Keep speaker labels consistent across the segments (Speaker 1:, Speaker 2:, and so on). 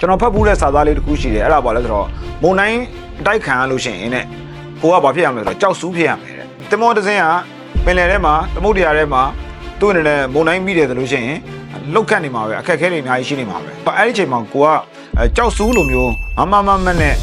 Speaker 1: ကျွန်တော်ဖတ်ဘူးတဲ့စာသားလေးတစ်ခုရှိတယ်အဲ့ဒါပါလဲဆိုတော့မုံတိုင်းအတိုက်ခံရလို့ရှိရင်တဲ့ကိုကဘာဖြစ်ရမလဲဆိုတော့ကြောက်စူးဖြစ်ရမယ်တဲ့တင်မောတစင်းကပင်လယ်ထဲမှာသမုဒ္ဒရာထဲမှာသူ့အနေနဲ့မုံတိုင်းပြီးတယ်ဆိုလို့ရှိရင်လောက်ခတ်နေမှာပဲအခက်အခဲတွေအများကြီးရှိနေမှာပဲအဲ့ဒီအချိန်မှာကိုကကြောက်စူးလိုမျိုးမနဲ့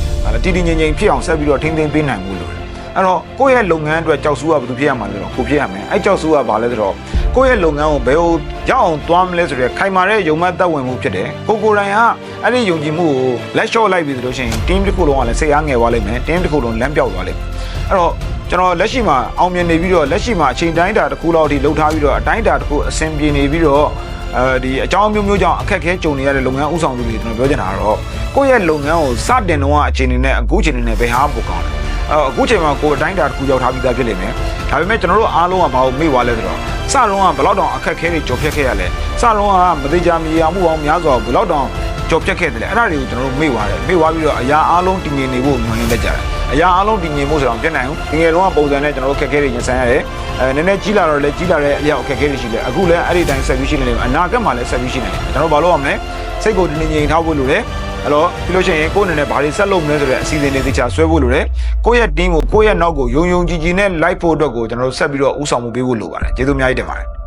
Speaker 1: တီတီငင်ငင်ဖြစ်အောင်ဆက်ပြီးတော့ထိန်းသိမ်းပေးနိုင်မှုလို့အဲ့တော့ကိုယ့်ရဲ့လုပ်ငန်းအတွက်ကြောက်စူးကဘယ်သူဖြစ်ရမှာလဲဆိုတော့ကိုဖြစ်ရမယ်အဲ့ကြောက်စူးကဘာလဲဆိုတော့ကိုယ့်ရဲ့လုပ်ငန်းကိုဘယ်လိုရောက်အောင်သွားမလဲဆိုတော့ခိုင်မာတဲ့ယုံမှတ်သက်ဝင်မှုဖြစ်တယ်ကိုယ်တိုင်ကအဲ့ဒီယုံကြည်မှုကိုလက်လျှော့လိုက်ပြီဆိုလို့ရှိရင် team တစ်ခုလုံးကလည်းစိတ်အားငယ်သွားလိမ့်မယ် team တစ်ခုလုံးလမ်းပြောက်သွားလိမ့်မယ်အဲ့တော့ကျွန်တော်လက်ရှိမှာအောင်မြင်နေပြီးတော့လက်ရှိမှာအချိန်တိုင်းတာတစ်ခုလောက်ထိလှုပ်ထားပြီးတော့အတိုင်းတာတစ်ခုအဆင်ပြေနေပြီးတော့ဒီအကြောင်းမျိုးကြောင့်အခက်အခဲကြုံနေရတဲ့လုပ်ငန်းဥဆောင်သူတွေကျွန်တော်ပြောချင်တာကတော့ကိုယ့်ရဲ့လုပ်ငန်းကိုစတင်တော့အချိန်နဲ့အခုချိန်နဲ့ဘယ်ဟာပိုကောင်းလဲအခုချိန်မှာကိုယ်အတိုင်းတာတစ်ခုရောက်ထားပြီးသားဖြစ်နေမယ်ဒါပေမဲ့ကျွန်တော်တို့အားလုံးကဘာလို့မေ့သွားလဲဆိုတော့စတော့ကဘယ်လောက်တောင်အခက်အခဲတွေကြော်ဖြတ်ခဲ့ရလဲစတော့ကမသေးချာမရမှုအောင်များစွာဘယ်လောက်တောင်ကြော်ဖြတ်ခဲ့တယ်လဲအဲ့ဒါတွေကိုကျွန်တော်တို့မေ့သွားတယ်မေ့သွားပြီးတော့အရာအားလုံးတည်ငြိမ်နေဖို့မျှော်လင့်လက်ကြတယ်အရာအားလုံးတည်ငြိမ်ဖို့ဆိုတော့ဖြစ်နိုင်ဘူးငယ်လုံးကပုံစံနဲ့ကျွန်တော်တို့ခက်ခဲတွေရင်ဆိုင်ရတယ်နည်းနည်းကြီးလာတော့လည်းကြီးလာတဲ့အရာအခက်အခဲတွေရှိတယ်အခုလည်းအဲ့ဒီတိုင်းဆက်ပြီးရှိနေတယ်အနာဂတ်မှာလည်းဆက်ပြီးရှိနေတယ်ကျွန်တော်ဘာလို့ရမလဲစိတ်ကိုတည်ငြိမ်ထားဖို့လိုတယ်အဲ့တော့ပြီးလို့ရှိရင်ကိုယ့်အနေနဲ့ဘာတွေဆက်လုပ်မလဲဆိုတဲ့အစီအစဉ်တွေတခြားဆွဲဖို့လိုတယ်ကိုယ့်ရဲ့ team ကိုကိုယ့်ရဲ့နောက်ကိုယုံကြည်နဲ့လိုက်ဖို့အတွက်ကိုကျွန်တော်တို့ဆက်ပြီးတော့ဥဆောင်မှုပေးဖို့လိုပါတယ်ကျေးဇူးအများကြီးတင်ပါတယ်